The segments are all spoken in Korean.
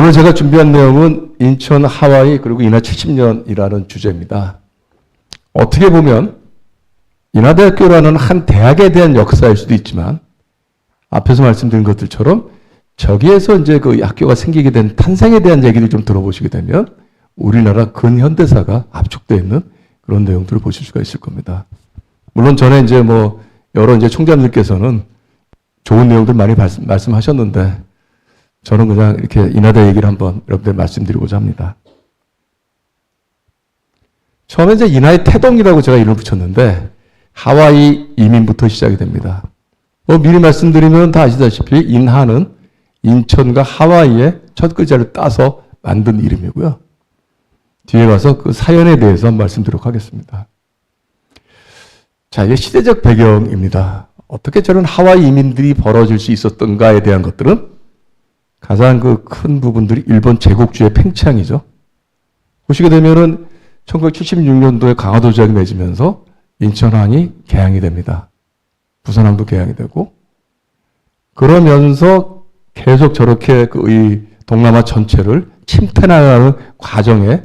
오늘 제가 준비한 내용은 인천 하와이 그리고 인하 70년이라는 주제입니다. 어떻게 보면 인하대학교라는 한 대학에 대한 역사일 수도 있지만 앞에서 말씀드린 것들처럼 저기에서 이제 그 학교가 생기게 된 탄생에 대한 얘기를 좀 들어보시게 되면 우리나라 근현대사가 압축되어 있는 그런 내용들을 보실 수가 있을 겁니다. 물론 전에 이제 뭐 여러 이제 총장님께서는 좋은 내용들 많이 말씀하셨는데 저는 그냥 이렇게 인하대 얘기를 한번 여러분들 말씀드리고자 합니다. 처음에 이제 인하의 태동이라고 제가 이름을 붙였는데 하와이 이민부터 시작이 됩니다. 미리 말씀드리면 다 아시다시피 인하는 인천과 하와이의 첫 글자를 따서 만든 이름이고요. 뒤에 가서 그 사연에 대해서 말씀드리도록 하겠습니다. 자, 이게 시대적 배경입니다. 어떻게 저런 하와이 이민들이 벌어질 수 있었던가에 대한 것들은 가장 그 큰 부분들이 일본 제국주의 팽창이죠. 보시게 되면은 1976년도에 강화도 조약이 맺으면서 인천항이 개항이 됩니다. 부산항도 개항이 되고 그러면서 계속 저렇게 이 동남아 전체를 침투나가는 과정에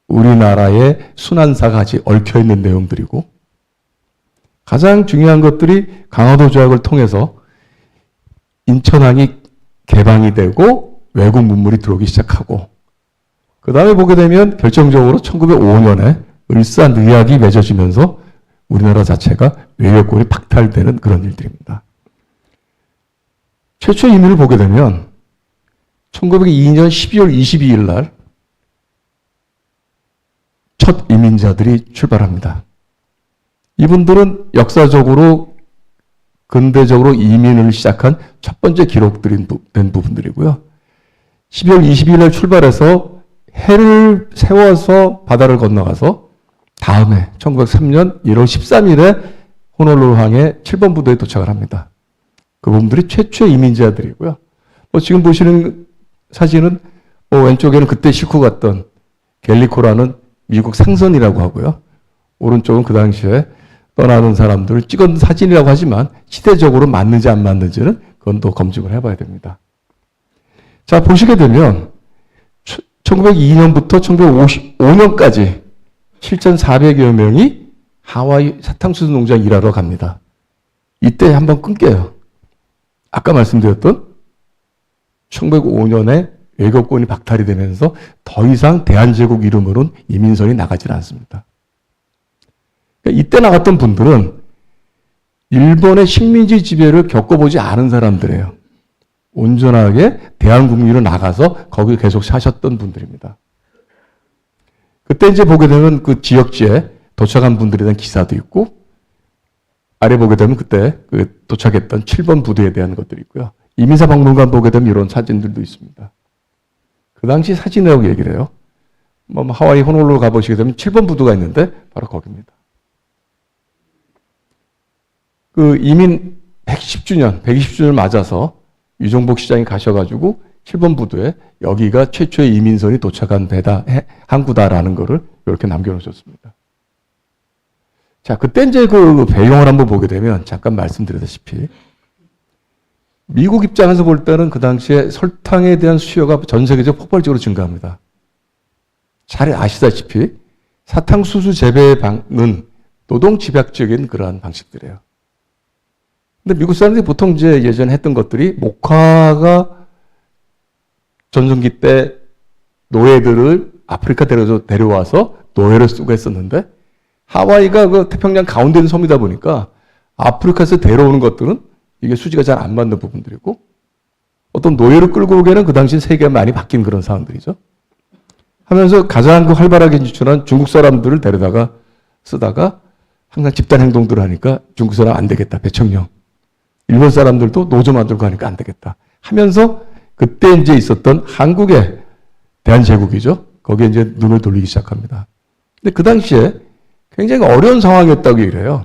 우리나라의 순환사가 같이 얽혀있는 내용들이고 가장 중요한 것들이 강화도 조약을 통해서 인천항이 개방이 되고 외국 문물이 들어오기 시작하고 그 다음에 보게 되면 결정적으로 1905년에 을사늑약이 맺어지면서 우리나라 자체가 외교권이 박탈되는 그런 일들입니다. 최초 이민을 보게 되면 1902년 12월 22일 날 첫 이민자들이 출발합니다. 이분들은 역사적으로 근대적으로 이민을 시작한 첫 번째 기록들이 된 부분들이고요. 12월 22일 날 출발해서 해를 세워서 바다를 건너가서 다음해 1903년 1월 13일에 호놀룰루항에 7번 부두에 도착을 합니다. 그분들이 최초의 이민자들이고요. 지금 보시는 사진은 왼쪽에는 그때 싣고 갔던 갤리코라는 미국 상선이라고 하고요. 오른쪽은 그 당시에 떠나는 사람들을 찍은 사진이라고 하지만 시대적으로 맞는지 안 맞는지는 그건 또 검증을 해봐야 됩니다. 자, 보시게 되면 1902년부터 1955년까지 7,400여 명이 하와이 사탕수수 농장 일하러 갑니다. 이때 한번 끊겨요. 아까 말씀드렸던 1905년에 외교권이 박탈이 되면서 더 이상 대한제국 이름으로는 이민선이 나가질 않습니다. 이때 나갔던 분들은 일본의 식민지 지배를 겪어보지 않은 사람들이에요. 온전하게 대한국민으로 나가서 거기 계속 사셨던 분들입니다. 그때 이제 보게 되면 그 지역지에 도착한 분들에 대한 기사도 있고 아래 보게 되면 그때 그 도착했던 7번 부두에 대한 것들이 있고요. 이민사 박물관 보게 되면 이런 사진들도 있습니다. 그 당시 사진이라고 얘기를 해요. 하와이 호놀룰루 가보시게 되면 7번 부두가 있는데 바로 거기입니다. 그 이민 120주년 맞아서 유종복 시장이 가셔가지고 7번 부두에 여기가 최초의 이민선이 도착한 배다, 항구다라는 거를 이렇게 남겨놓으셨습니다. 자, 그때 이제 그 배경을 한번 보게 되면 잠깐 말씀드렸다시피 미국 입장에서 볼 때는 그 당시에 설탕에 대한 수요가 전 세계적으로 폭발적으로 증가합니다. 잘 아시다시피 사탕수수 재배의 방은 노동 집약적인 그러한 방식들이에요. 근데 미국 사람들이 보통 이제 예전에 했던 것들이 목화가 전성기 때 노예들을 아프리카 데려와서 노예를 쓰고 했었는데 하와이가 그 태평양 가운데 있는 섬이다 보니까 아프리카에서 데려오는 것들은 이게 수지가 잘 안 맞는 부분들이고 어떤 노예를 끌고 오기에는 그 당시 세계가 많이 바뀐 그런 상황들이죠. 하면서 가장 그 활발하게 진출한 중국 사람들을 데려다가 쓰다가 항상 집단 행동들을 하니까 중국 사람 안 되겠다. 배청령. 일본 사람들도 노조 만들고 하니까 안 되겠다. 하면서 그때 이제 있었던 한국의 대한제국이죠. 거기에 이제 눈을 돌리기 시작합니다. 근데 그 당시에 굉장히 어려운 상황이었다고 얘기해요.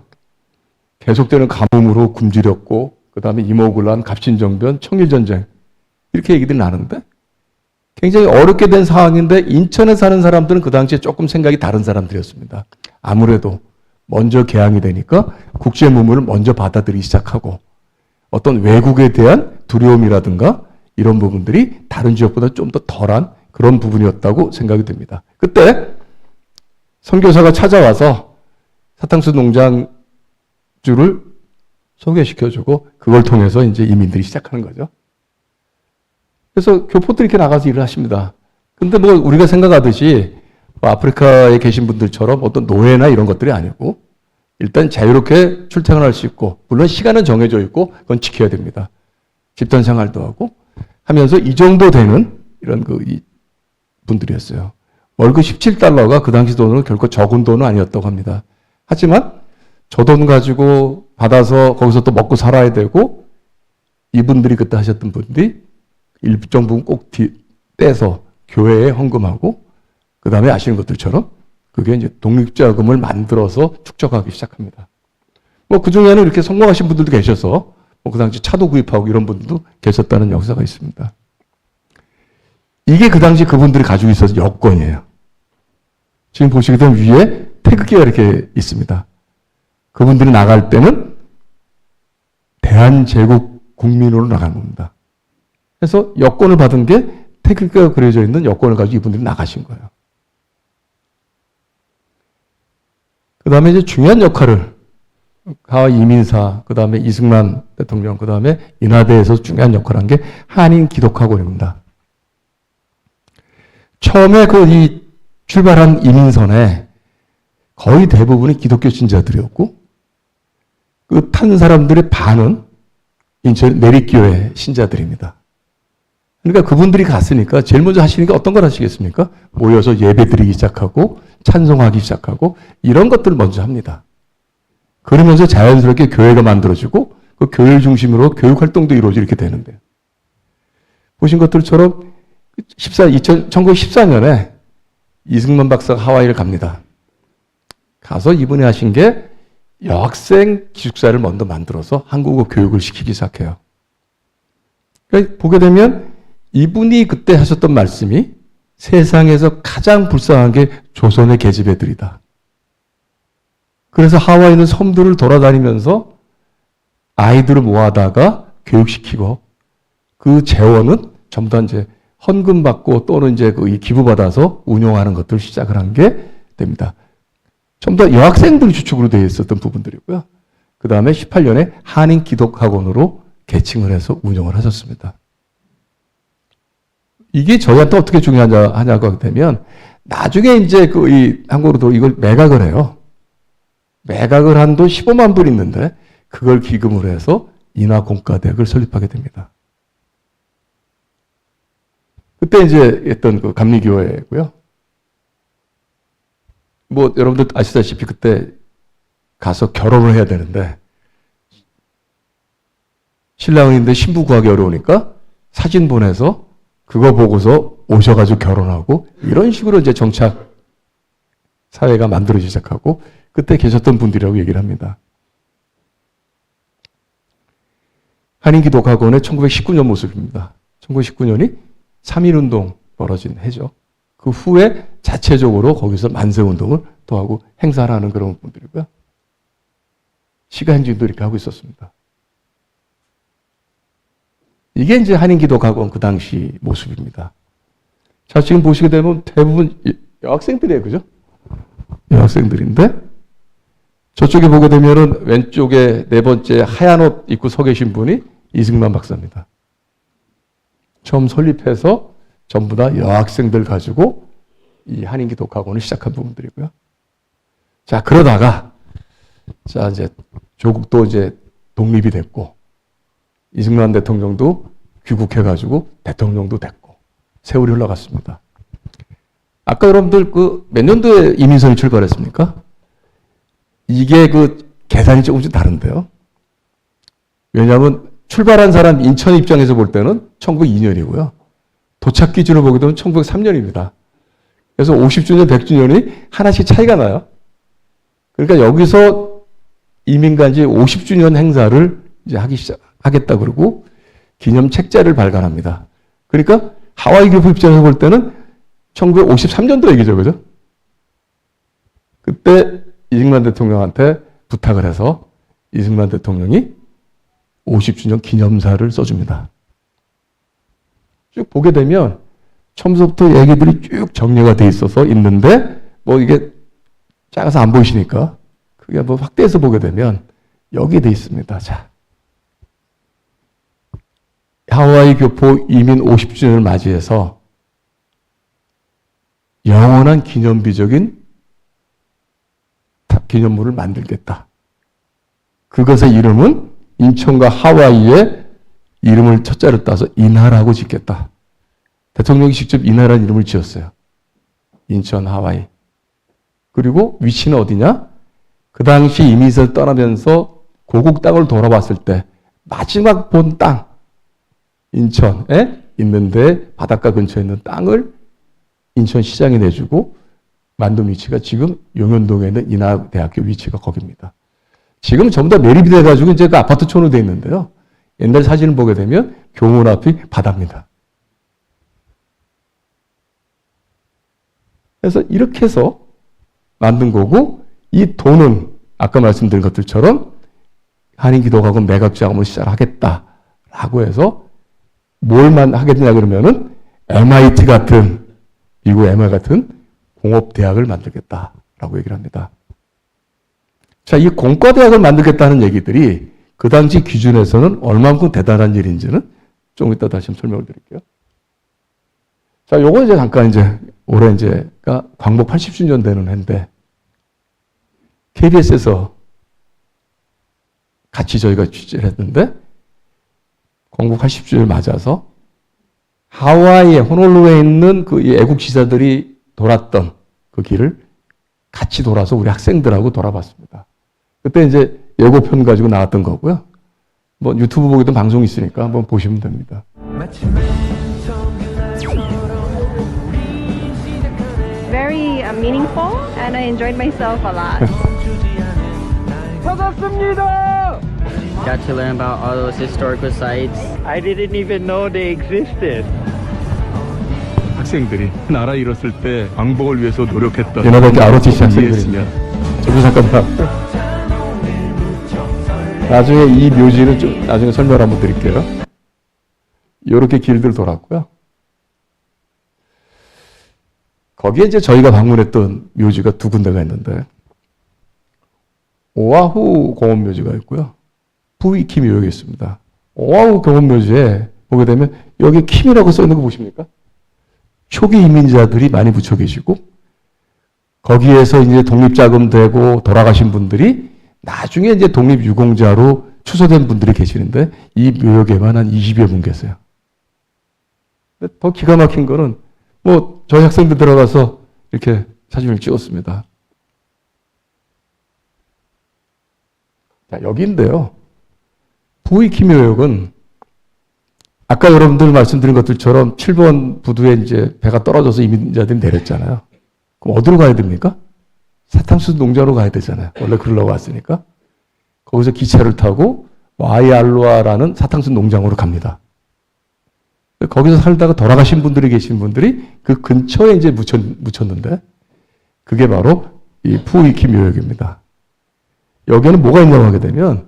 계속되는 가뭄으로 굶주렸고 그 다음에 이모군란, 갑신정변, 청일전쟁 이렇게 얘기들이 나는데 굉장히 어렵게 된 상황인데 인천에 사는 사람들은 그 당시에 조금 생각이 다른 사람들이었습니다. 아무래도 먼저 개항이 되니까 국제 문물을 먼저 받아들이기 시작하고 어떤 외국에 대한 두려움이라든가 이런 부분들이 다른 지역보다 좀 더 덜한 그런 부분이었다고 생각이 됩니다. 그때 선교사가 찾아와서 사탕수 농장주를 소개시켜주고 그걸 통해서 이제 이민들이 시작하는 거죠. 그래서 교포들이 이렇게 나가서 일을 하십니다. 근데 뭐 우리가 생각하듯이 뭐 아프리카에 계신 분들처럼 어떤 노예나 이런 것들이 아니고 일단 자유롭게 출퇴근할 수 있고 물론 시간은 정해져 있고 그건 지켜야 됩니다. 집단 생활도 하고 하면서 이 정도 되는 이런 이 분들이었어요. 월급 17달러가 그 당시 돈으로 결코 적은 돈은 아니었다고 합니다. 하지만 저 돈 가지고 받아서 거기서 또 먹고 살아야 되고 이분들이 그때 하셨던 분들이 일정 부분 꼭 떼서 교회에 헌금하고 그 다음에 아시는 것들처럼 그게 이제 독립자금을 만들어서 축적하기 시작합니다. 뭐 그 중에는 이렇게 성공하신 분들도 계셔서 뭐 그 당시 차도 구입하고 이런 분들도 계셨다는 역사가 있습니다. 이게 그 당시 그분들이 가지고 있었던 여권이에요. 지금 보시게 되면 위에 태극기가 이렇게 있습니다. 그분들이 나갈 때는 대한제국 국민으로 나간 겁니다. 그래서 여권을 받은 게 태극기가 그려져 있는 여권을 가지고 이분들이 나가신 거예요. 그 다음에 이제 중요한 역할을 하와 이민사, 그 다음에 이승만 대통령, 그 다음에 인하대에서 중요한 역할을 한 게 한인 기독학원입니다. 처음에 이 출발한 이민선에 거의 대부분이 기독교 신자들이었고 그 탄 사람들의 반은 인천 내리교회 신자들입니다. 그러니까 그분들이 갔으니까 제일 먼저 하시는 게 어떤 걸 하시겠습니까? 모여서 예배 드리기 시작하고 찬송하기 시작하고 이런 것들을 먼저 합니다. 그러면서 자연스럽게 교회가 만들어지고 그 교회를 중심으로 교육 활동도 이루어지게 이렇게 되는데요. 보신 것들처럼 1914년에 이승만 박사가 하와이를 갑니다. 가서 이분이 하신 게 여학생 기숙사를 먼저 만들어서 한국어 교육을 시키기 시작해요. 그러니까 보게 되면 이분이 그때 하셨던 말씀이 세상에서 가장 불쌍한 게 조선의 계집애들이다. 그래서 하와이는 섬들을 돌아다니면서 아이들을 모아다가 교육시키고 그 재원은 전부 다 이제 헌금 받고 또는 이제 기부받아서 운용하는 것들을 시작을 한 게 됩니다. 전부 다 여학생들이 주축으로 되어 있었던 부분들이고요. 그 다음에 18년에 한인 기독학원으로 개칭을 해서 운영을 하셨습니다. 이게 저희한테 어떻게 중요하냐고 되면 나중에 이제 이 한국으로 이걸 매각을 해요. 매각을 한 돈 15만 불 있는데 그걸 기금으로 해서 인하공과대학을 설립하게 됩니다. 그때 이제 했던 그 감리교회고요. 뭐 여러분들 아시다시피 그때 가서 결혼을 해야 되는데 신랑은 있는데 신부 구하기 어려우니까 사진 보내서 그거 보고서 오셔가지고 결혼하고 이런 식으로 이제 정착 사회가 만들어지기 시작하고 그때 계셨던 분들이라고 얘기를 합니다. 한인기독학원의 1919년 모습입니다. 1919년이 3.1운동 벌어진 해죠. 그 후에 자체적으로 거기서 만세운동을 또 하고 행사를 하는 그런 분들이고요. 시가행진도 이렇게 하고 있었습니다. 이게 이제 한인기독학원 그 당시 모습입니다. 자, 지금 보시게 되면 대부분 여학생들이에요. 그죠? 여학생들인데 저쪽에 보게 되면은 왼쪽에 네 번째 하얀 옷 입고 서 계신 분이 이승만 박사입니다. 처음 설립해서 전부 다 여학생들 가지고 이 한인기독학원을 시작한 부분들이고요. 자, 그러다가 자, 이제 조국도 이제 독립이 됐고 이승만 대통령도 귀국해가지고 대통령도 됐고 세월이 흘러갔습니다. 아까 여러분들 몇 년도에 이민선이 출발했습니까? 이게 계산이 조금씩 다른데요. 왜냐하면 출발한 사람 인천 입장에서 볼 때는 1902년이고요. 도착 기준으로 보게 되면 1903년입니다. 그래서 50주년, 100주년이 하나씩 차이가 나요. 그러니까 여기서 이민간지 50주년 행사를 이제 하겠다 그러고 기념 책자를 발간합니다. 그러니까 하와이 교포 입장에서 볼 때는 1953년도 얘기죠. 그죠? 그때 이승만 대통령한테 부탁을 해서 이승만 대통령이 50주년 기념사를 써줍니다. 쭉 보게 되면 처음부터 얘기들이 쭉 정리가 돼 있어서 있는데 뭐 이게 작아서 안 보이시니까 그게 뭐 확대해서 보게 되면 여기에 돼 있습니다. 자, 하와이 교포 이민 50주년을 맞이해서 영원한 기념비적인 기념물을 만들겠다. 그것의 이름은 인천과 하와이의 이름을 첫자를 따서 인하라고 짓겠다. 대통령이 직접 인하라는 이름을 지었어요. 인천, 하와이. 그리고 위치는 어디냐? 그 당시 이민서를 떠나면서 고국 땅을 돌아봤을 때 마지막 본 땅, 인천에 있는데 바닷가 근처에 있는 땅을 인천시장에 내주고 만든 위치가 지금 용현동에 있는 인하대학교 위치가 거기입니다. 지금 전부 다 매립이 돼가지고 이제 그 아파트촌으로 돼 있는데요. 옛날 사진을 보게 되면 교문 앞이 바다입니다. 그래서 이렇게 해서 만든 거고, 이 돈은 아까 말씀드린 것들처럼 한인기독학원 매각자금을 시작하겠다라고 해서 뭘만 하겠냐 그러면은 MIT 같은, 미국 MIT 같은 공업대학을 만들겠다라고 얘기를 합니다. 자, 이 공과대학을 만들겠다는 얘기들이 그 당시 기준에서는 얼마만큼 대단한 일인지는 좀 이따 다시 한번 설명을 드릴게요. 자, 요거 이제 잠깐 이제 올해 이제가 광복 80주년 되는 해인데 KBS에서 같이 저희가 취재를 했는데 광복 80주년을 맞아서 하와이에 호놀룰루에 있는 그 애국 지사들이 돌았던 그 길을 같이 돌아서 우리 학생들하고 돌아봤습니다. 그때 이제 예고편 가지고 나왔던 거고요. 뭐 유튜브 보기도 방송이 있으니까 한번 보시면 됩니다. Very meaningful and I enjoyed myself a lot. 찾았습니다! Got to learn about all those historical sites. I didn't even know they existed. 학생들이 나라 잃었을 때 광복을 위해서 노력했던 연합학교 ROTC 학생들입니다. 저도 잠깐만. 나중에 이 묘지는 좀 나중에 설명을 한번 드릴게요. 이렇게 길들 돌았고요. 거기에 이제 저희가 방문했던 묘지가 두 군데가 있는데 오아후 공원묘지가 있고요. 부이키 묘역이 있습니다. 오아후 공원묘지에 보게 되면 여기 킴이라고 써 있는 거 보십니까? 초기 이민자들이 많이 붙여 계시고 거기에서 이제 독립자금 되고 돌아가신 분들이 나중에 이제 독립유공자로 추서된 분들이 계시는데 이 묘역에만 한 20여 분 계세요. 근데 더 기가 막힌 거는 뭐 저희 학생들 들어가서 이렇게 사진을 찍었습니다. 자, 여기인데요. 부이키 묘역은 아까 여러분들 말씀드린 것들처럼 7번 부두에 이제 배가 떨어져서 이민자들이 내렸잖아요. 그럼 어디로 가야 됩니까? 사탕수수 농장으로 가야 되잖아요. 원래 그러러 왔으니까. 거기서 기차를 타고 와이알로아라는 사탕수수 농장으로 갑니다. 거기서 살다가 돌아가신 분들이 계신 분들이 그 근처에 이제 묻혔는데 그게 바로 이 푸이키 묘역입니다. 여기에는 뭐가 있냐고 하게 되면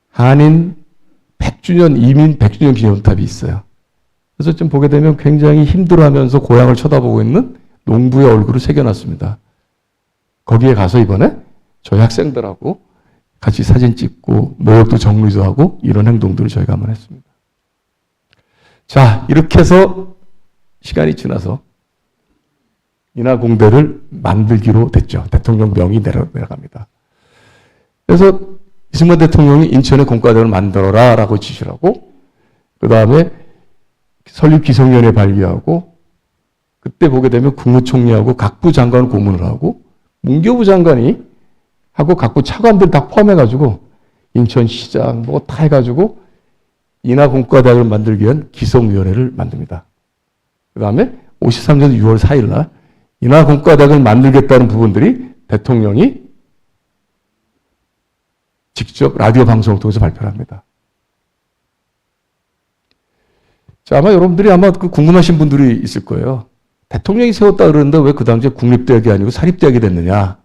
한인 100주년, 이민 100주년 기념탑이 있어요. 그래서 좀 보게 되면 굉장히 힘들어하면서 고향을 쳐다보고 있는 농부의 얼굴을 새겨놨습니다. 거기에 가서 이번에 저희 학생들하고 같이 사진 찍고 묘역도 정리도 하고 이런 행동들을 저희가 한번 했습니다. 자, 이렇게 해서 시간이 지나서 인하공대를 만들기로 됐죠. 대통령 명이 내려갑니다. 그래서 이승만 대통령이 인천에 공과대를 만들어라 라고 지시를 하고 그 다음에 설립기성위원회 발의하고 그때 보게 되면 국무총리하고 각부 장관 고문을 하고 문교부 장관이 하고 각부 차관들 다 포함해가지고 인천시장 뭐 다 해가지고 인하공과대학을 만들기 위한 기성위원회를 만듭니다. 그 다음에 53년 6월 4일 날 인하공과대학을 만들겠다는 부분들이 대통령이 직접 라디오 방송을 통해서 발표를 합니다. 자, 아마 여러분들이 아마 궁금하신 분들이 있을 거예요. 대통령이 세웠다 그러는데 왜 그 당시에 국립대학이 아니고 사립대학이 됐느냐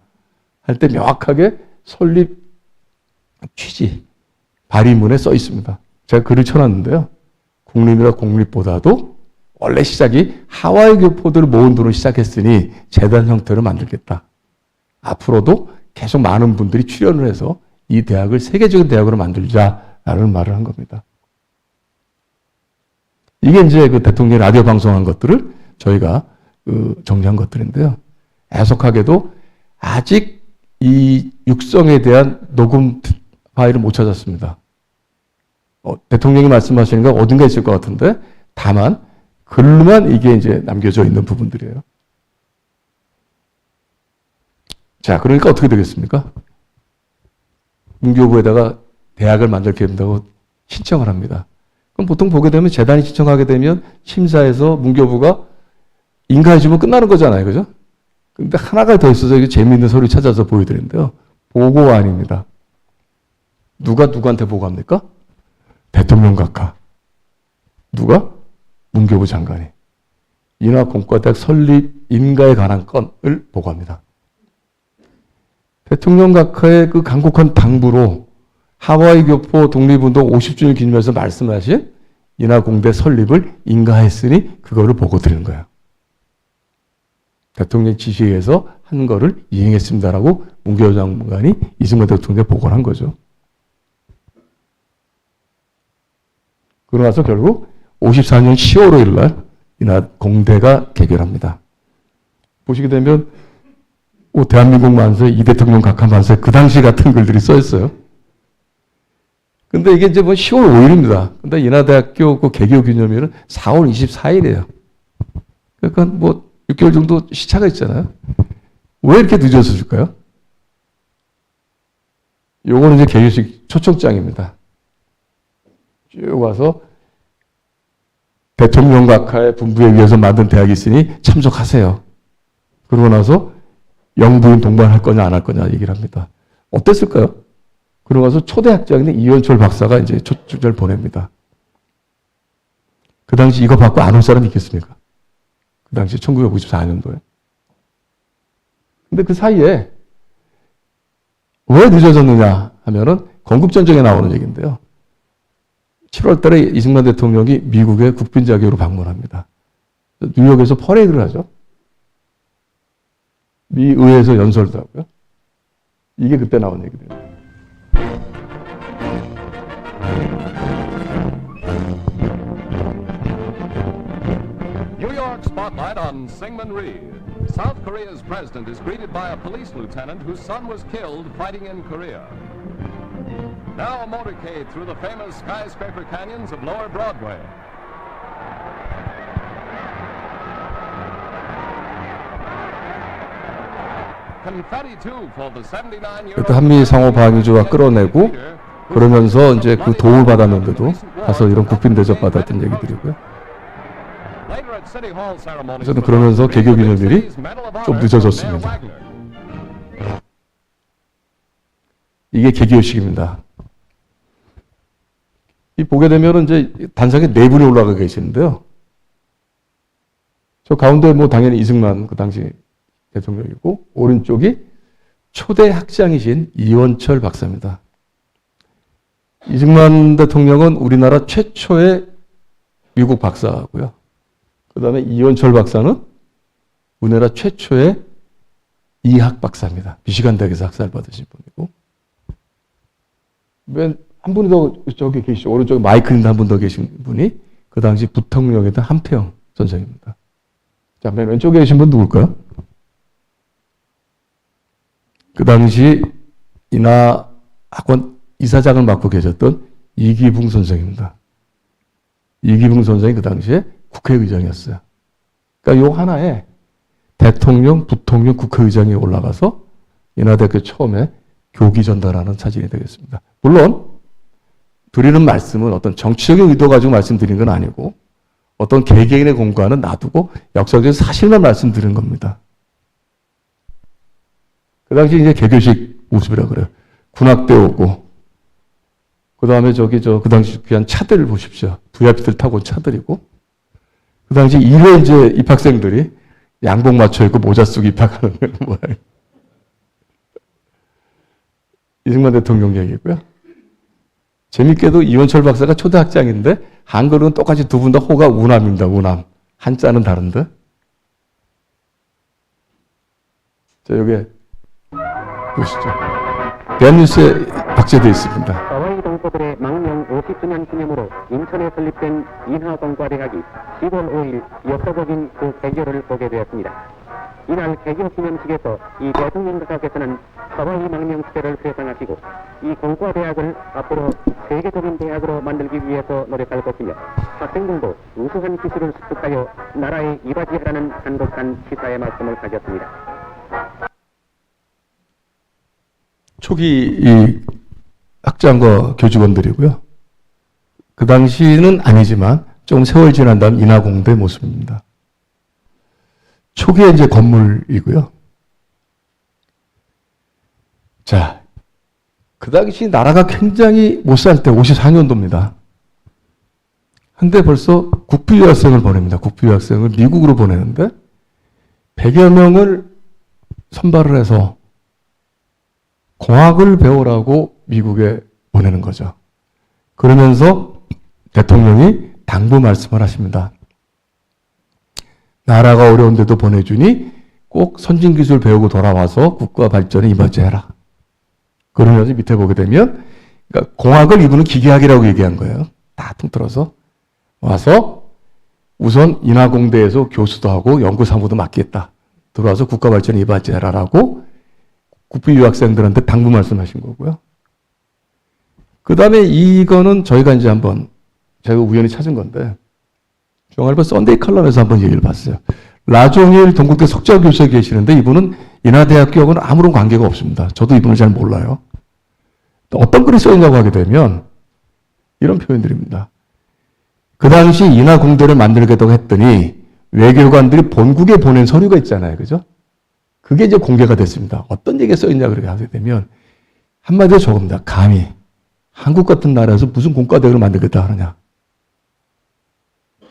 할 때 명확하게 설립 취지 발의문에 써 있습니다. 제가 글을 쳐놨는데요. 국립이나 공립보다도 원래 시작이 하와이 교포들을 모은 돈으로 시작했으니 재단 형태로 만들겠다. 앞으로도 계속 많은 분들이 출연을 해서 이 대학을 세계적인 대학으로 만들자라는 말을 한 겁니다. 이게 이제 그 대통령이 라디오 방송한 것들을 저희가 정리한 것들인데요. 애석하게도 아직 이 육성에 대한 녹음 파일을 못 찾았습니다. 대통령이 말씀하시는 건 어딘가 있을 것 같은데 다만 글로만 이게 이제 남겨져 있는 부분들이에요. 자, 그러니까 어떻게 되겠습니까? 문교부에다가 대학을 만들게 된다고 신청을 합니다. 그럼 보통 보게 되면 재단이 신청하게 되면 심사에서 문교부가 인가해주면 끝나는 거잖아요. 그죠? 근데 하나가 더 있어서 이게 재미있는 서류 찾아서 보여드리는데요. 보고안입니다. 누가 누구한테 보고합니까? 대통령 각하. 누가? 문교부 장관이. 인하공과대학 설립 인가에 관한 건을 보고합니다. 대통령 각하의 그 간곡한 당부로 하와이 교포 독립운동 50주년 기념해서 말씀하신 인하공대 설립을 인가했으니 그거를 보고 드리는 거예요. 대통령 지시에 의해서 한 거를 이행했습니다라고 문교부 장관이 이승만 대통령에 보고를 한 거죠. 그러고 나서 결국 54년 10월 5일 날 인하공대가 개결합니다. 보시게 되면 대한민국 만세, 이 대통령 각하 만세 그 당시 같은 글들이 써 있어요. 근데 이게 이제 10월 5일입니다. 근데 인하대학교 그 개교 기념일은 4월 24일이에요. 그러니까 6개월 정도 시차가 있잖아요. 왜 이렇게 늦어서 줄까요? 요거는 이제 개교식 초청장입니다. 쭉 와서 대통령 각하의 분부에 의해서 만든 대학이 있으니 참석하세요. 그러고 나서 영부인 동반할 거냐 안 할 거냐 얘기를 합니다. 어땠을까요? 그러고 나서 초대학장인 이원철 박사가 이제 초청장을 보냅니다. 그 당시 이거 받고 안 올 사람이 있겠습니까? 그 당시 1954년도에. 근데 그 사이에 왜 늦어졌느냐 하면은 건국전쟁에 나오는 얘기인데요. 7월 달에 이승만 대통령이 미국의 국빈 자격으로 방문합니다. 뉴욕에서 퍼레이드를 하죠. 미 의회에서 연설도 하고요. 이게 그때 나온 얘기들이에요. New York spotlight on Syngman Rhee. South Korea's president is greeted by a police lieutenant whose son was killed fighting in Korea. Now a motorcade through the famous skyscraper canyons of Lower Broadway. Confetti too for the 79-year-old. 한미 상호 방위조약 끌어내고 그러면서 이제 그 도움을 받았는데도 가서 이런 국빈 대접 받았던 얘기들이고요. 저는 그러면서 개교 기념일이 좀 늦어졌습니다. 이게 개교식입니다. 이 보게 되면은 이제 단상에 네 분이 올라가 계시는데요. 저 가운데 당연히 이승만 그 당시 대통령이고 오른쪽이 초대 학장이신 이원철 박사입니다. 이승만 대통령은 우리나라 최초의 미국 박사고요. 그 다음에 이원철 박사는 우리나라 최초의 이학 박사입니다. 미시간 대학에서 학사를 받으신 분이고. 맨 한 분이 더 저기 계시죠. 오른쪽에 마이크 있는 한 분 더 계신 분이 그 당시 부통령이던 한평 선생입니다. 자, 맨 왼쪽에 계신 분 누굴까요? 그 당시 인하학원 이사장을 맡고 계셨던 이기붕 선생입니다. 이기붕 선생이 그 당시에 국회의장이었어요. 그러니까 요 하나에 대통령, 부통령, 국회의장이 올라가서 인하대학교 처음에 교기 전달하는 사진이 되겠습니다. 물론 드리는 말씀은 어떤 정치적인 의도 가지고 말씀드린 건 아니고 어떤 개개인의 공과는 놔두고 역사적인 사실만 말씀드린 겁니다. 그 당시 이제 개교식 모습이라 그래요. 군악대 오고 그 다음에 그 당시 귀한 차들 보십시오. VIP들 타고 온 차들이고 그 당시 1회 이제 입학생들이 양복 맞춰 입고 모자 쓰고 입학하는 모양. 이승만 대통령 얘기고요. 재밌게도 이원철 박사가 초대학장인데 한글은 똑같이 두 분 다 호가 우남입니다. 우남. 한자는 다른데. 자, 여기 보시죠. 대한뉴스에 박제되어 있습니다. 하와이 동포들의 망명 50주년 기념으로 인천에 설립된 인하공과대학이 10월 5일 역사적인 그 개교를 보게 되었습니다. 이날 개교 기념식에서 이 대통령께서는 하와이 망명 시대를 회상하시고 이 공과대학을 앞으로 세계적인 대학으로 만들기 위해서 노력할 것이며 학생들도 우수한 기술을 습득하여 나라에 이바지하라는 간곡한 시사의 말씀을 하셨습니다. 초기 이 학장과 교직원들이고요. 그 당시는 아니지만 좀 세월 지난 다음 인하공대 모습입니다. 초기에 이제 건물이고요. 자, 그 당시 나라가 굉장히 못 살 때 54년도입니다. 한데 벌써 국부유학생을 보냅니다. 국부유학생을 미국으로 보내는데 100여 명을 선발을 해서 공학을 배우라고 미국에 보내는 거죠. 그러면서 대통령이 당부 말씀을 하십니다. 나라가 어려운데도 보내주니 꼭 선진기술 배우고 돌아와서 국가 발전에 이바지해라. 그러면서 밑에 보게 되면 그러니까 공학을 이분은 기계학이라고 얘기한 거예요. 다 통틀어서 와서 우선 인하공대에서 교수도 하고 연구사무도 맡겠다. 들어와서 국가 발전에 이바지해라라고 국부 유학생들한테 당부 말씀하신 거고요. 그 다음에 이거는 저희가 이제 한번 제가 우연히 찾은 건데 중앙일보 썬데이 칼럼에서 한번 얘기를 봤어요. 라종일 동국대 석좌 교수에 계시는데 이분은 인하대학교하고는 아무런 관계가 없습니다. 저도 이분을 잘 몰라요. 어떤 글이 써있냐고 하게 되면 이런 표현들입니다. 그 당시 인하공대를 만들겠다고 했더니 외교관들이 본국에 보낸 서류가 있잖아요. 그죠? 그게 이제 공개가 됐습니다. 어떤 얘기가 써있냐 그렇게 하게 되면 한마디로 저겁니다. 감히 한국 같은 나라에서 무슨 공과대학을 만들겠다 하느냐.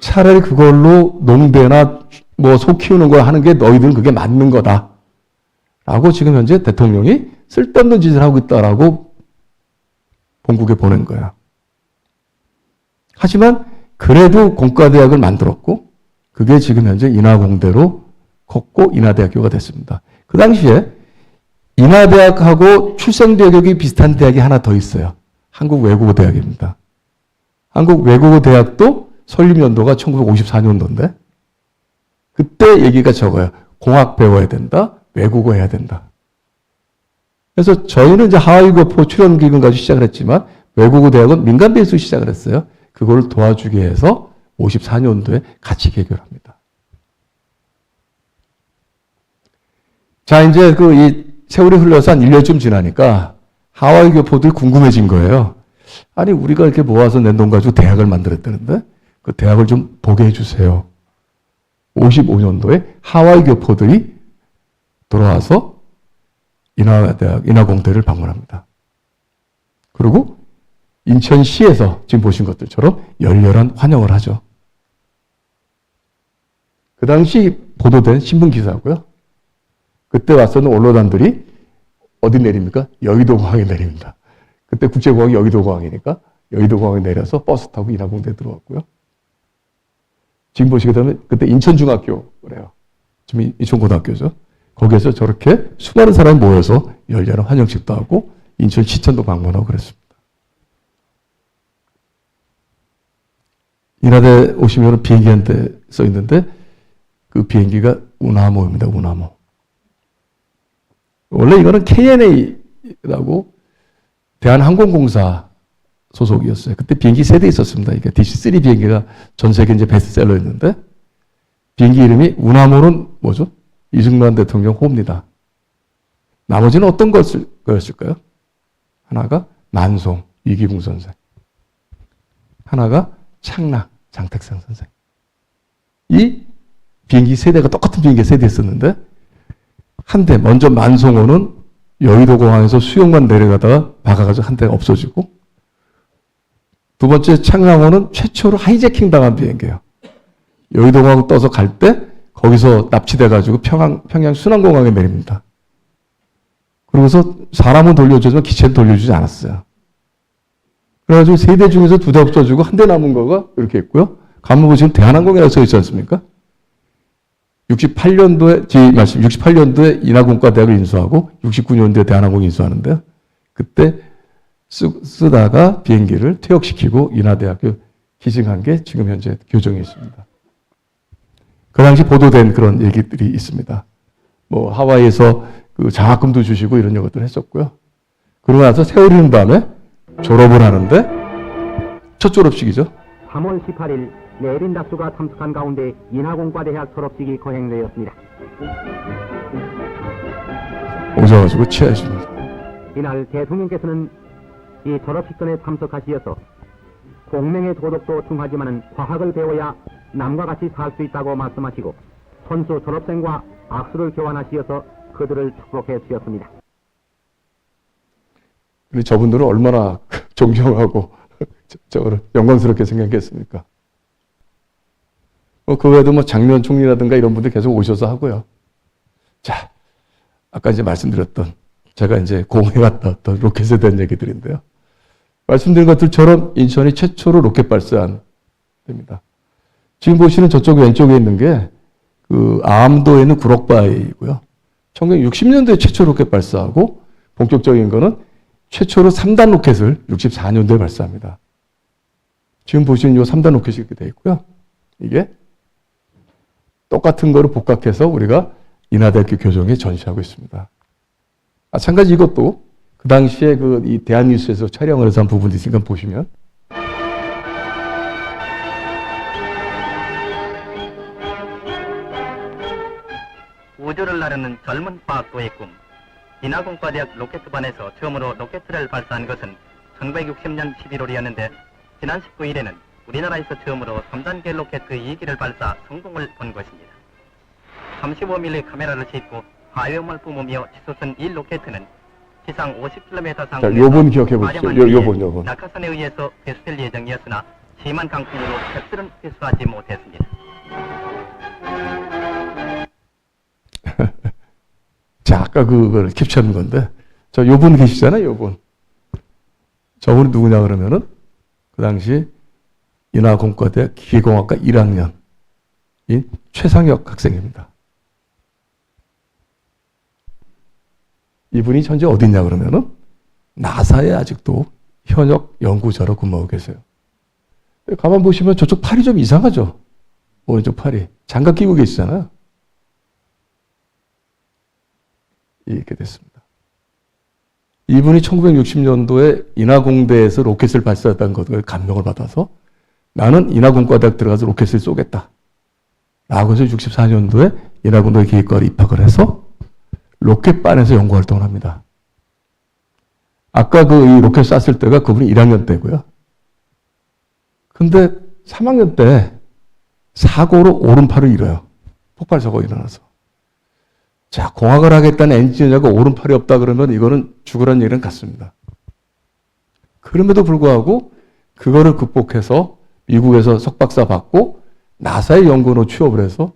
차라리 그걸로 농대나 뭐 소 키우는 거 하는 게 너희들은 그게 맞는 거다. 라고 지금 현재 대통령이 쓸데없는 짓을 하고 있다라고 본국에 보낸 거야. 하지만 그래도 공과대학을 만들었고 그게 지금 현재 인하공대로 컸고 인하대학교가 됐습니다. 그 당시에 인하대학하고 출생자격이 비슷한 대학이 하나 더 있어요. 한국외국어대학입니다. 한국외국어대학도 설립연도가 1954년도인데 그때 얘기가 적어요. 공학 배워야 된다. 외국어 해야 된다. 그래서 저희는 이제 하와이 교포 출연 기금 가지고 시작을 했지만 외국어 대학은 민간 베이스로 시작을 했어요. 그걸 도와주기 위해서 54년도에 같이 개교를 합니다. 자, 이제 이 세월이 흘러서 한 1년쯤 지나니까 하와이 교포들이 궁금해진 거예요. 아니, 우리가 이렇게 모아서 낸 돈 가지고 대학을 만들었다는데 그 대학을 좀 보게 해주세요. 55년도에 하와이 교포들이 돌아와서 인하공대를 방문합니다. 그리고 인천시에서 지금 보신 것들처럼 열렬한 환영을 하죠. 그 당시 보도된 신문 기사고요. 그때 와서는 언론단들이 어디 내립니까? 여의도공항에 내립니다. 그때 국제공항이 여의도공항이니까 여의도공항에 내려서 버스 타고 인하공대에 들어왔고요. 지금 보시게 되면 그때 인천중학교래요. 지금 인천고등학교죠. 거기에서 저렇게 수많은 사람이 모여서 열렬한 환영식도 하고 인천시청도 방문하고 그랬습니다. 인하대 오시면 비행기 한 대 써 있는데 그 비행기가 우나모입니다. 우나모. 원래 이거는 KNA라고 대한항공공사 소속이었어요. 그때 비행기 3대 있었습니다. 이게 DC-3 비행기가 전 세계 이제 베스트셀러였는데 비행기 이름이 우나모는 뭐죠? 이승만 대통령 호입니다. 나머지는 어떤 거였을까요? 하나가 만송, 이기붕 선생. 하나가 창락, 장택상 선생. 이 비행기 3대가 똑같은 비행기 3대였었는데 한 대, 먼저 만송호는 여의도공항에서 수영만 내려가다가 박아가지고 한 대가 없어지고 두 번째 창랑호는 최초로 하이제킹 당한 비행기예요. 여의도공항 떠서 갈 때 거기서 납치돼가지고 평양 순환공항에 내립니다. 그러고서 사람은 돌려주지만 기체는 돌려주지 않았어요. 그래가지고 3대 중에서 2대 없어지고 한 대 남은 거가 이렇게 있고요. 가만 보시면 대한항공이라고 써 있지 않습니까? 68년도에 인하공과대학을 인수하고 69년도에 대한항공을 인수하는데요. 그때 쓰다가 비행기를 퇴역시키고 인하대학교 기증한 게 지금 현재 교정에 있습니다. 그 당시 보도된 그런 얘기들이 있습니다. 뭐 하와이에서 그 장학금도 주시고 이런 것들을 했었고요. 그러고 나서 세월이는 밤에 졸업을 하는데 첫 졸업식이죠. 3월 18일 내린 다수가 참석한 가운데 인하공과대학 졸업식이 거행되었습니다. 오셔가지고 취하십니다. 이날 대통령께서는 이 졸업식전에 참석하시어서 공명의 도덕도 중하지만은 과학을 배워야 남과 같이 살 수 있다고 말씀하시고 선수 졸업생과 악수를 교환하시어서 그들을 축복해 주셨습니다. 근데 저분들은 얼마나 존경하고 저거를 영광스럽게 생각했습니까? 그 외에도 뭐 장면 총리라든가 이런 분들 계속 오셔서 하고요. 자, 아까 이제 말씀드렸던 제가 이제 공에 갔다 왔던 로켓에 대한 얘기들인데요. 말씀드린 것들처럼 인천이 최초로 로켓 발사한 데입니다. 지금 보시는 저쪽 왼쪽에 있는 게 그 암도에 있는 구럭바위이고요. 1960년도에 최초 로켓 발사하고 본격적인 거는 최초로 3단 로켓을 64년도에 발사합니다. 지금 보시는 이 3단 로켓이 이렇게 되어 있고요. 이게 똑같은 거를 복각해서 우리가 인하대학교 교정에 전시하고 있습니다. 마찬가지 이것도 그 당시에 이 대한뉴스에서 촬영을 해서 한 부분이 있으니까 보시면 우주를 나르는 젊은 과학도의 꿈. 인하공과대학 로켓반에서 처음으로 로켓을 발사한 것은 1960년 11월이었는데 지난 19일에는 우리나라에서 처음으로 3단계 로켓 2기를 발사 성공을 본 것입니다. 35mm 카메라를 싣고 하염을 뿜으며 치솟은 이 로켓은 지상 50km 자, 요번 기억해 보시죠. 요번. 낙하산에 의해서 회수될 예정이었으나 심한 강풍으로 캡슐은 회수하지 못했습니다. 자, 아까 그걸 캡처한 건데, 요분 계시잖아요, 요분. 저분이 누구냐 그러면은, 그 당시 인하공과대 기계공학과 1학년인 최상혁 학생입니다. 이분이 현재 어디 있냐 그러면은, 나사에 아직도 현역 연구자로 근무하고 계세요. 가만 보시면 저쪽 팔이 좀 이상하죠? 오른쪽 팔이. 장갑 끼고 계시잖아요. 이렇게 됐습니다. 이분이 1960년도에 인하공대에서 로켓을 발사했다는 것을 감명을 받아서 나는 인하공과대학 들어가서 로켓을 쏘겠다. 라고 해서 64년도에 인하공대 기획과로 입학을 해서 로켓반에서 연구활동을 합니다. 아까 이 로켓 쐈을 때가 그분이 1학년 때고요. 근데 3학년 때 사고로 오른팔을 잃어요. 폭발 사고가 일어나서. 자, 공학을 하겠다는 엔지니어가 오른팔이 없다 그러면 이거는 죽으라는 얘기는 같습니다. 그럼에도 불구하고 그거를 극복해서 미국에서 석박사 받고 나사의 연구원으로 취업을 해서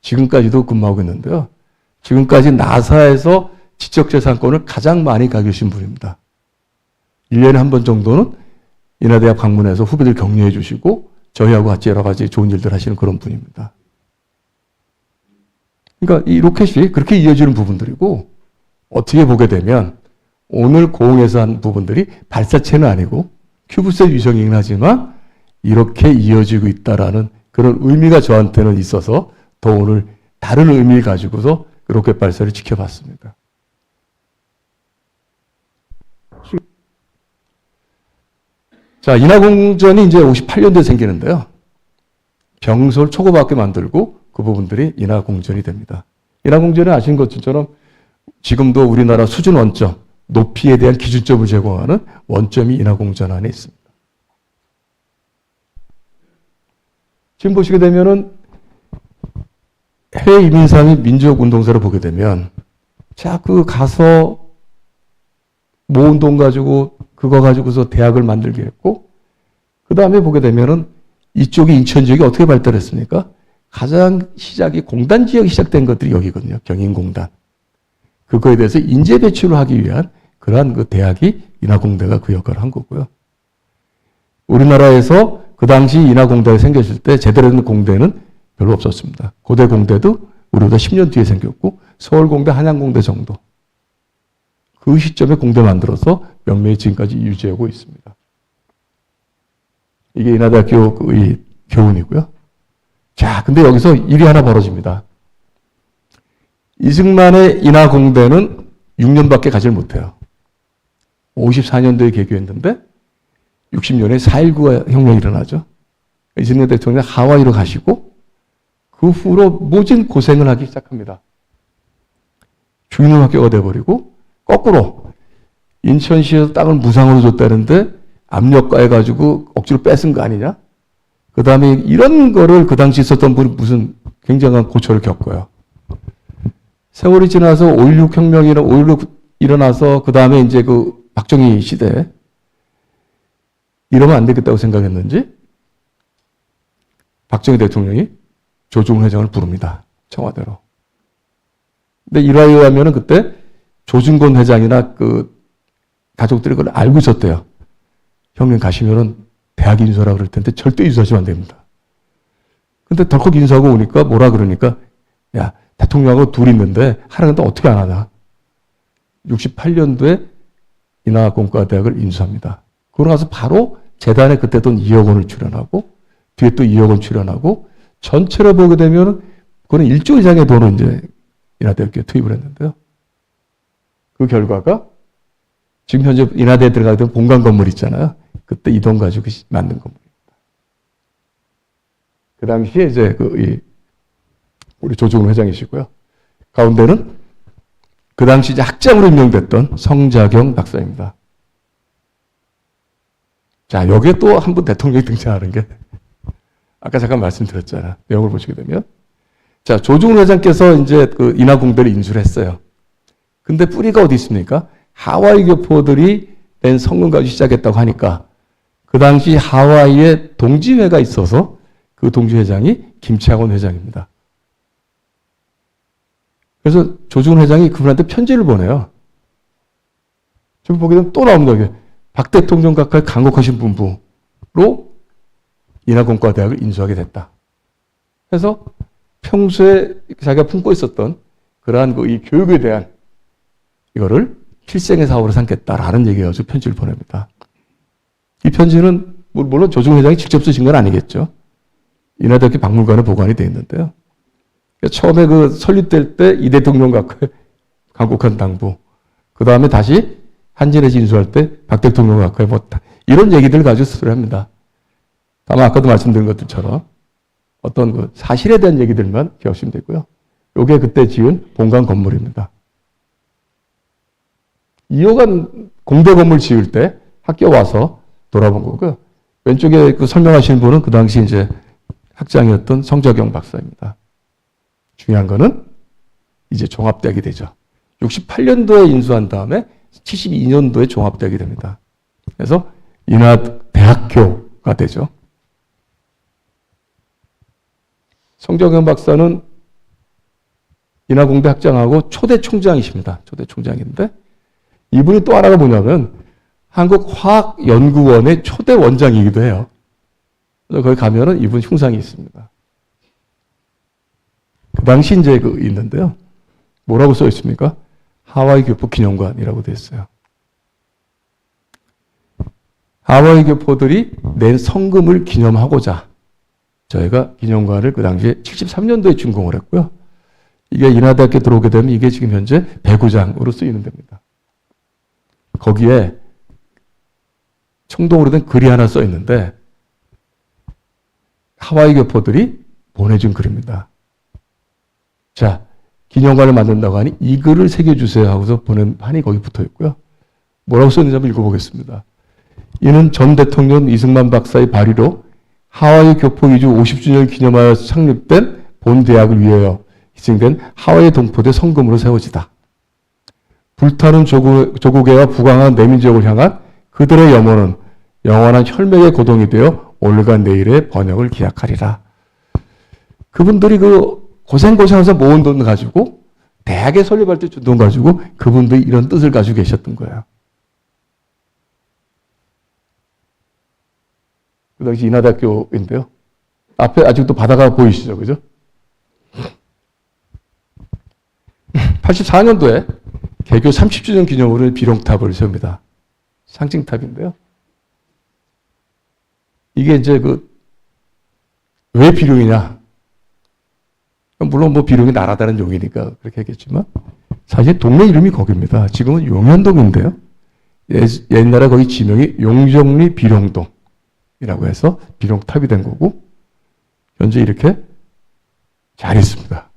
지금까지도 근무하고 있는데요. 지금까지 나사에서 지적재산권을 가장 많이 가지고 계신 분입니다. 1년에 한 번 정도는 인하대학 방문해서 후배들 격려해 주시고 저희하고 같이 여러 가지 좋은 일들 하시는 그런 분입니다. 그러니까 이 로켓이 그렇게 이어지는 부분들이고 어떻게 보게 되면 오늘 고흥에서 한 부분들이 발사체는 아니고 큐브셋 위성이긴 하지만 이렇게 이어지고 있다라는 그런 의미가 저한테는 있어서 더 오늘 다른 의미를 가지고서 로켓 발사를 지켜봤습니다. 자, 인하공전이 이제 58년도에 생기는데요. 병설 초고밖에 만들고 그 부분들이 인하공전이 됩니다. 인하공전은 아시는 것처럼 지금도 우리나라 수준 원점, 높이에 대한 기준점을 제공하는 원점이 인하공전 안에 있습니다. 지금 보시게 되면은 해외 이민상의 민족운동사를 보게 되면 자, 가서 모은 돈 가지고 그거 가지고서 대학을 만들게 했고 그 다음에 보게 되면은 이쪽이 인천 지역이 어떻게 발달했습니까? 가장 시작이 공단 지역이 시작된 것들이 여기거든요. 경인공단. 그거에 대해서 인재 배출을 하기 위한 그러한 그 대학이 인하공대가 그 역할을 한 거고요. 우리나라에서 그 당시 인하공대가 생겼을 때 제대로 된 공대는 별로 없었습니다. 고대 공대도 우리보다 10년 뒤에 생겼고 서울공대, 한양공대 정도. 그 시점에 공대 만들어서 명맥이 지금까지 유지하고 있습니다. 이게 인하대학교의 교훈이고요. 자, 근데 여기서 일이 하나 벌어집니다. 이승만의 인하공대는 6년밖에 가지를 못해요. 54년도에 개교했는데 60년에 4.19 혁명이 일어나죠. 이승만 대통령이 하와이로 가시고 그 후로 모진 고생을 하기 시작합니다. 주인학교가 돼버리고 거꾸로 인천시에서 땅을 무상으로 줬다는데 압력 가해가지고 억지로 뺏은 거 아니냐? 그 다음에 이런 거를 그 당시 있었던 분이 무슨 굉장한 고초를 겪어요. 세월이 지나서 5.16 혁명이나 5.16 일어나서 그 다음에 이제 그 박정희 시대에 이러면 안 되겠다고 생각했는지 박정희 대통령이 조중훈 회장을 부릅니다. 청와대로. 근데 일화에 의하면 그때 조중건 회장이나 그 가족들이 그걸 알고 있었대요. 형님 가시면은 대학 인수하라 그럴 텐데 절대 인수하시면 안 됩니다. 근데 덜컥 인수하고 오니까 뭐라 그러니까 야, 대통령하고 둘이 있는데 하라는데 어떻게 안 하나. 68년도에 인하공과대학을 인수합니다. 그러고 나서 바로 재단에 그때 돈 2억 원을 출연하고 뒤에 또 2억 원 출연하고 전체로 보게 되면 그거는 1조 이상의 돈을 이제 인하대학교에 투입을 했는데요. 그 결과가 지금 현재 인하대에 들어가게 되면 본관 건물 있잖아요. 그때 이 돈 가지고 만든 건물입니다. 그 당시에 이제 우리 조중훈 회장이시고요. 가운데는 그 당시 이제 학장으로 임명됐던 성자경 박사입니다. 자, 여기에 또 한 분 대통령이 등장하는 게 아까 잠깐 말씀드렸잖아요. 내용을 보시게 되면. 자, 조중훈 회장께서 이제 그 인하공대를 인수를 했어요. 근데 뿌리가 어디 있습니까? 하와이 교포들이 낸 성금 가지고 시작했다고 하니까 그 당시 하와이에 동지회가 있어서 그 동지회장이 김창원 회장입니다. 그래서 조중훈 회장이 그분한테 편지를 보내요. 좀 보게 되면 또 나옵니다. 이게. 박 대통령 가까이 강곡하신 분부로 인하공과대학을 인수하게 됐다. 그래서 평소에 자기가 품고 있었던 그러한 이 교육에 대한 이거를 필생의 사업으로 삼겠다라는 얘기여서 편지를 보냅니다. 이 편지는 물론 조중훈 회장이 직접 쓰신 건 아니겠죠. 인하대학교 박물관에 보관이 되어 있는데요. 처음에 그 설립될 때 이 대통령 가까이 강곡한 당부, 그 다음에 다시 한진에 진수할 때 박 대통령 가까이 못다. 이런 얘기들을 가지고 수술합니다. 다만 아까도 말씀드린 것들처럼 어떤 그 사실에 대한 얘기들만 기억하시면 되고요. 요게 그때 지은 본관 건물입니다. 2호관 공대 건물 지을 때 학교 와서 돌아본 거고요. 왼쪽에 그 설명하시는 분은 그 당시 이제 학장이었던 성자경 박사입니다. 중요한 거는 이제 종합대학이 되죠. 68년도에 인수한 다음에 72년도에 종합대학이 됩니다. 그래서 인하대학교가 되죠. 성자경 박사는 인하공대 학장하고 초대 총장이십니다. 초대 총장인데 이분이 또 하나가 뭐냐면 한국화학연구원의 초대 원장이기도 해요. 그래서 거기 가면은 이분 흉상이 있습니다. 그 당시 이제 있는데요. 뭐라고 써 있습니까? 하와이 교포 기념관이라고 되어 있어요. 하와이 교포들이 낸 성금을 기념하고자 저희가 기념관을 그 당시에 73년도에 준공을 했고요. 이게 인하대학교 들어오게 되면 이게 지금 현재 배구장으로 쓰이는 데입니다. 거기에 청동으로 된 글이 하나 써 있는데 하와이 교포들이 보내준 글입니다. 자, 기념관을 만든다고 하니 이 글을 새겨주세요 하고서 보낸 판이 거기 붙어 있고요. 뭐라고 썼는지 한번 읽어보겠습니다. 이는 전 대통령 이승만 박사의 발의로 하와이 교포 이주 50주년 기념하여 창립된 본 대학을 위하여 희생된 하와이 동포대 성금으로 세워지다. 불타는 조국애와 부강한 내민족을 향한 그들의 염원은 영원한 혈맥의 고동이 되어 오늘과 내일의 번영을 기약하리라. 그분들이 고생하면서 모은 돈 가지고 대학에 설립할 때 준 돈 가지고 그분들이 이런 뜻을 가지고 계셨던 거예요. 그 당시 인하대학교인데요. 앞에 아직도 바다가 보이시죠? 그죠? 84년도에 개교 30주년 기념으로 비룡탑을 세웁니다. 상징탑인데요. 이게 이제 왜 비룡이냐? 물론 뭐 비룡이 나라다는 용이니까 그렇게 했겠지만 사실 동네 이름이 거기입니다. 지금은 용현동인데요. 옛날에 거기 지명이 용정리 비룡동이라고 해서 비룡탑이 된 거고 현재 이렇게 잘 있습니다.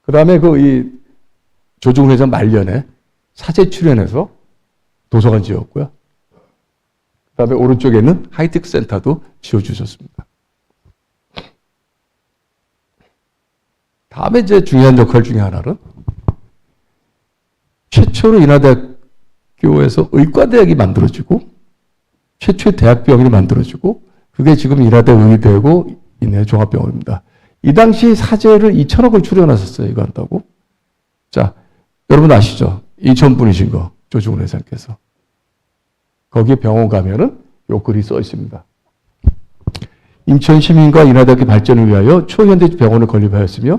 그 다음에 이 조중훈 회장 말년에 사제 출연해서 도서관 지었고요. 그 다음에 오른쪽에 있는 하이테크 센터도 지어주셨습니다. 다음에 이제 중요한 역할 중에 하나는 최초로 인하대학교에서 의과대학이 만들어지고 최초의 대학병원이 만들어지고 그게 지금 인하대 의대고 인해 종합병원입니다. 이 당시 사재를 2천억을 출연하셨어요. 이거 한다고. 자, 여러분 아시죠? 인천분이신 거 조중훈 회장께서. 거기에 병원 가면은 요 글이 써 있습니다. 인천 시민과 인하대학교 발전을 위하여 초현대 병원을 건립하였으며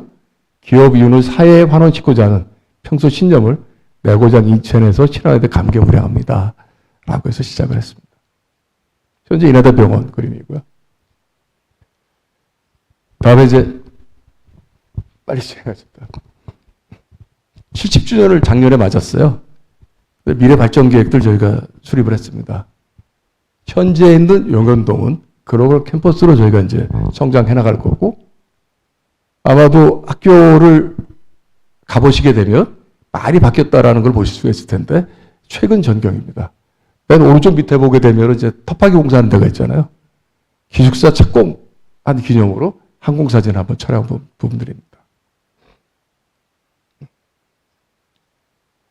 기업 이윤을 사회에 환원시키고자 하는 평소 신념을 내고장 인천에서 실현하는 데 감개무량합니다. 라고 해서 시작을 했습니다. 현재 인하대 병원 그림이고요. 다음에 이제 빨리 진행하겠습니다. 70주년을 작년에 맞았어요. 미래 발전 계획들 저희가 수립을 했습니다. 현재 있는 용현동은 글로벌 캠퍼스로 저희가 이제 성장해 나갈 거고 아마도 학교를 가보시게 되면 많이 바뀌었다라는 걸 보실 수가 있을 텐데 최근 전경입니다. 맨 오른쪽 밑에 보게 되면 이제 터파기 공사하는 데가 있잖아요. 기숙사 착공한 기념으로 항공사진 한번 촬영한 부분들입니다.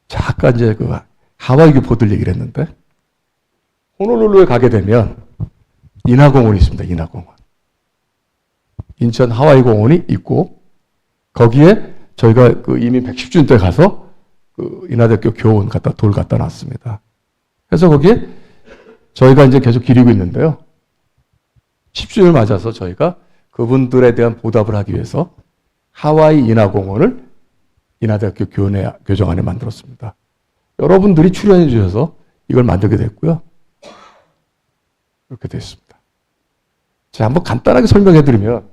자, 아까 이제 하와이 교포들 얘기를 했는데, 호놀룰루에 가게 되면 인하공원이 있습니다. 인하공원. 인천 하와이 공원이 있고, 거기에 저희가 이미 110주년 때 가서 인하대학교 교원 돌 갖다 놨습니다. 그래서 거기에 저희가 이제 계속 기리고 있는데요. 10주년을 맞아서 저희가 그분들에 대한 보답을 하기 위해서 하와이 인하공원을 인하대학교 교정 안에 만들었습니다. 여러분들이 출연해 주셔서 이걸 만들게 됐고요. 이렇게 됐습니다. 자, 한번 간단하게 설명해 드리면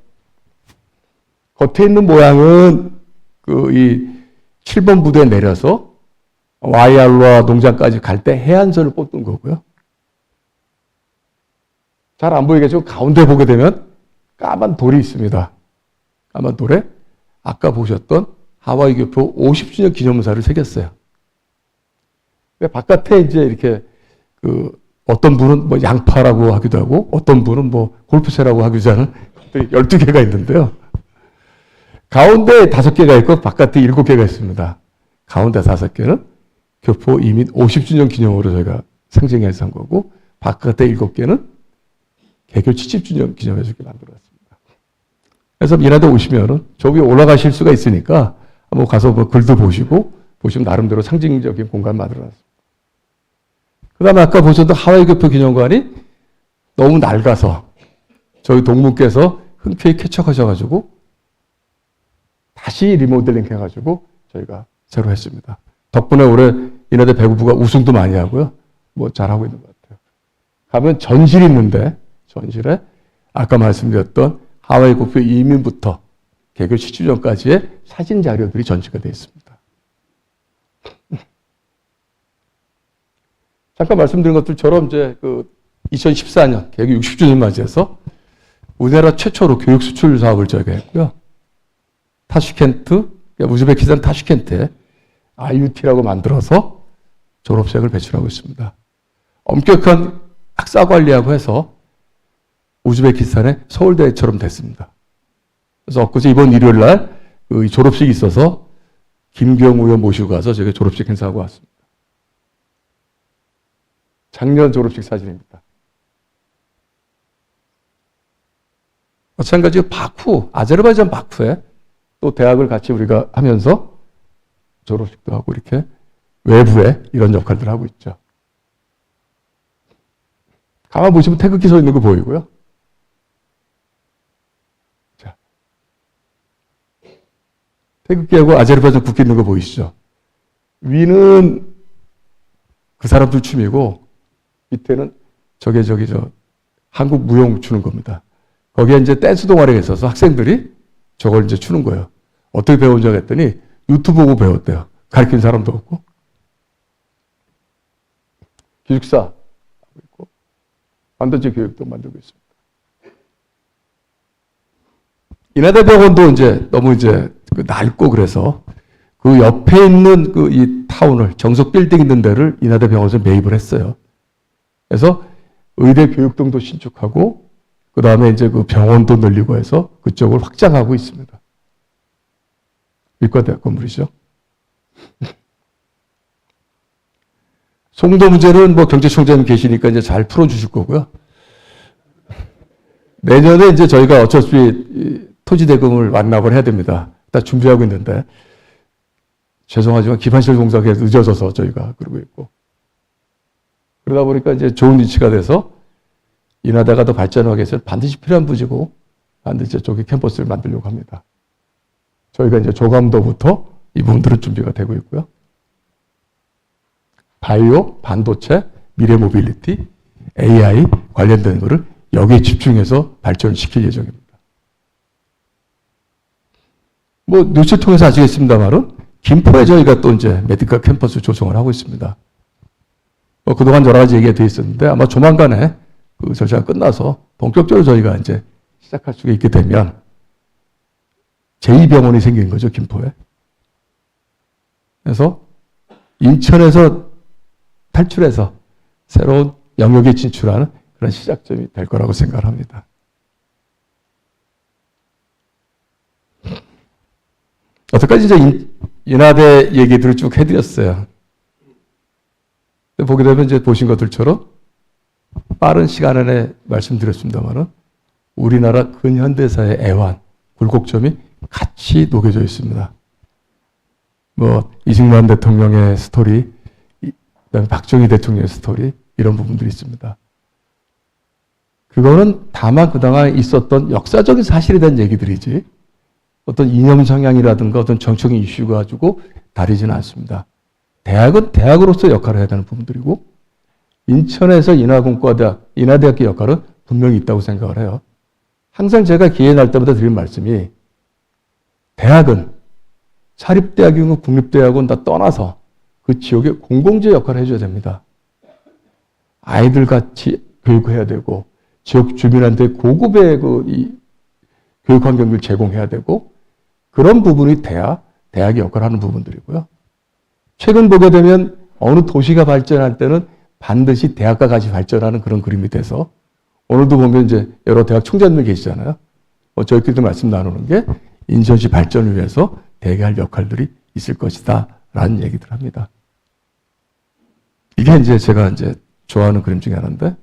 겉에 있는 모양은 이 7번 부대에 내려서 와이알로아 농장까지 갈 때 해안선을 뽑던 거고요. 잘 안 보이겠죠? 가운데 보게 되면 까만 돌이 있습니다. 까만 돌에 아까 보셨던 하와이 교포 50주년 기념사를 새겼어요. 바깥에 이제 이렇게 어떤 분은 뭐 양파라고 하기도 하고 어떤 분은 뭐 골프채라고 하기도 하는 것들이 12개가 있는데요. 가운데 5개가 있고 바깥에 7개가 있습니다. 가운데 5개는 교포 이민 50주년 기념으로 저희가 상징해서 한 거고 바깥에 7개는 개교 70주년 기념해서 이렇게 만들었습니다. 그래서 인하대 오시면은 저 위에 올라가실 수가 있으니까 한번 가서 뭐 글도 보시면 나름대로 상징적인 공간 만들어놨습니다. 그 다음에 아까 보셨던 하와이 교포 기념관이 너무 낡아서 저희 동문께서 흔쾌히 캐쳐하셔가지고 다시 리모델링 해가지고 저희가 새로 했습니다. 덕분에 올해 인하대 배구부가 우승도 많이 하고요. 뭐 잘하고 있는 것 같아요. 가면 전실이 있는데 전실에 아까 말씀드렸던 하와이 교포 이민부터 개교 70주년까지의 사진 자료들이 전시가 되어 있습니다. 잠깐 말씀드린 것들처럼 이제 2014년 개교 60주년 맞이해서 우리나라 최초로 교육 수출 사업을 저희가 했고요. 타슈켄트, 우즈베키스탄 타슈켄트에 IUT라고 만들어서 졸업생을 배출하고 있습니다. 엄격한 학사 관리하고 해서 우즈베키스탄의 서울대처럼 됐습니다. 그래서 엊그제 이번 일요일 날 졸업식이 있어서 김경우 의원 모시고 가서 저희가 졸업식 행사하고 왔습니다. 작년 졸업식 사진입니다. 마찬가지로 바쿠, 아제르바이잔 바쿠에 또 대학을 같이 우리가 하면서 졸업식도 하고 이렇게 외부에 이런 역할들을 하고 있죠. 가만 보시면 태극기 서 있는 거 보이고요. 자, 태극기하고 아제르바이잔 국기 있는 거 보이시죠? 위는 그 사람들 춤이고 밑에는 한국 무용 추는 겁니다. 거기에 이제 댄스 동아리가 있어서 학생들이 저걸 이제 추는 거예요. 어떻게 배운 줄 했더니 유튜브 보고 배웠대요. 가르친 사람도 없고. 기숙사 하고 있고 반도체 교육도 만들고 있습니다. 인하대병원도 이제 너무 이제 낡고 그래서 그 옆에 있는 그 이 타운을 정석 빌딩 있는 데를 인하대병원에서 매입을 했어요. 그래서 의대 교육등도 신축하고 그 다음에 이제 그 병원도 늘리고 해서 그쪽을 확장하고 있습니다. 의과대학 건물이죠. 송도 문제는 뭐 경제총장님 계시니까 이제 잘 풀어주실 거고요. 내년에 이제 저희가 어쩔 수 없이 토지대금을 완납을 해야 됩니다. 다 준비하고 있는데 죄송하지만 기반시설 공사가 늦어져서 저희가 그러고 있고 그러다 보니까 이제 좋은 위치가 돼서 인하대가 더 발전하기 위해서 반드시 필요한 부지고 반드시 저쪽에 캠퍼스를 만들려고 합니다. 저희가 이제 조감도부터 이 부분들은 준비가 되고 있고요. 바이오, 반도체, 미래 모빌리티, AI 관련된 거를 여기에 집중해서 발전시킬 예정입니다. 뭐 뉴스 통해서 아시겠습니다만은 김포에 저희가 또 이제 메디컬 캠퍼스 조성을 하고 있습니다. 뭐 그동안 여러 가지 얘기가 돼 있었는데 아마 조만간에 그 절차가 끝나서 본격적으로 저희가 이제 시작할 수 있게 되면 제2병원이 생기는 거죠, 김포에. 그래서 인천에서 탈출해서 새로운 영역에 진출하는 그런 시작점이 될 거라고 생각을 합니다. 여태까지 이제 인하대 얘기들을 쭉 해드렸어요. 보게 되면 이제 보신 것들처럼 빠른 시간 안에 말씀드렸습니다만은 우리나라 근현대사의 애환, 굴곡점이 같이 녹여져 있습니다. 뭐 이승만 대통령의 스토리, 그다음에 박정희 대통령의 스토리 이런 부분들이 있습니다. 그거는 다만 그동안 있었던 역사적인 사실에 대한 얘기들이지 어떤 이념 성향이라든가 어떤 정치적인 이슈 가지고 다르지는 않습니다. 대학은 대학으로서 역할을 해야 되는 부분들이고 인천에서 인하대학교 역할은 분명히 있다고 생각을 해요. 항상 제가 기회 날 때마다 드리는 말씀이 대학은 사립대학이고 국립대학은 다 떠나서 그 지역의 공공재 역할을 해줘야 됩니다. 아이들 같이 교육해야 되고 지역 주민한테 고급의 이 교육 환경을 제공해야 되고 그런 부분이 대학이 역할을 하는 부분들이고요. 최근 보게 되면 어느 도시가 발전할 때는 반드시 대학과 같이 발전하는 그런 그림이 돼서 오늘도 보면 이제 여러 대학 총장들 계시잖아요. 저희끼리도 말씀 나누는 게 인천시 발전을 위해서 대개 할 역할들이 있을 것이다 라는 얘기들 합니다. 이게 이제 제가 이제 좋아하는 그림 중에 하나인데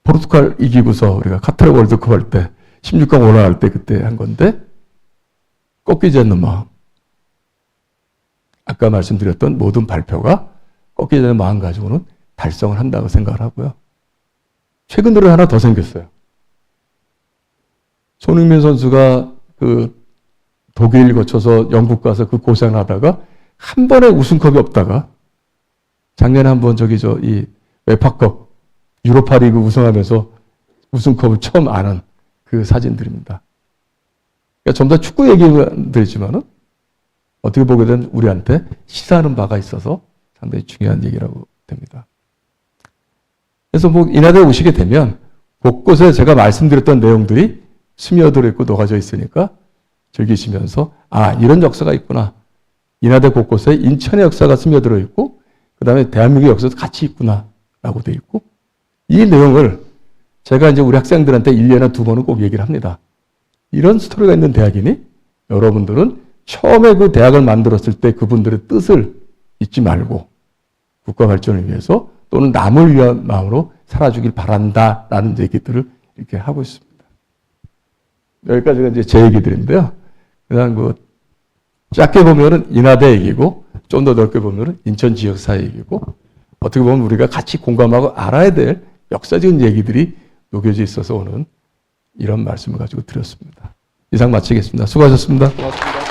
포르투갈 이기고서 우리가 카타르 월드컵 할 때 16강 올라갈 때 그때 한 건데 꺾이지 않는 마음. 아까 말씀드렸던 모든 발표가 꺾이지 않는 마음 가지고는 달성을 한다고 생각을 하고요. 최근 들어 하나 더 생겼어요. 손흥민 선수가 그 독일 거쳐서 영국 가서 그 고생을 하다가 한 번에 우승컵이 없다가 작년에 한번 이 웨파컵 유로파리그 우승하면서 우승컵을 처음 아는 그 사진들입니다. 그러니까 전부 다 축구 얘기들이지만은 어떻게 보게 되면 우리한테 시사하는 바가 있어서 상당히 중요한 얘기라고 됩니다. 그래서 뭐 인하대 오시게 되면 곳곳에 제가 말씀드렸던 내용들이 스며들어 있고 녹아져 있으니까 즐기시면서 이런 역사가 있구나. 인하대 곳곳에 인천의 역사가 스며들어 있고 그 다음에 대한민국의 역사도 같이 있구나 라고 되어 있고 이 내용을 제가 이제 우리 학생들한테 1년에 2번은 꼭 얘기를 합니다. 이런 스토리가 있는 대학이니 여러분들은 처음에 그 대학을 만들었을 때 그분들의 뜻을 잊지 말고 국가 발전을 위해서 또는 남을 위한 마음으로 살아주길 바란다라는 얘기들을 이렇게 하고 있습니다. 여기까지가 이제 제 얘기들인데요. 그냥 작게 보면은 인하대 얘기고 좀 더 넓게 보면은 인천 지역사 얘기고 어떻게 보면 우리가 같이 공감하고 알아야 될 역사적인 얘기들이 녹여져 있어서 오늘 이런 말씀을 가지고 드렸습니다. 이상 마치겠습니다. 수고하셨습니다. 고맙습니다.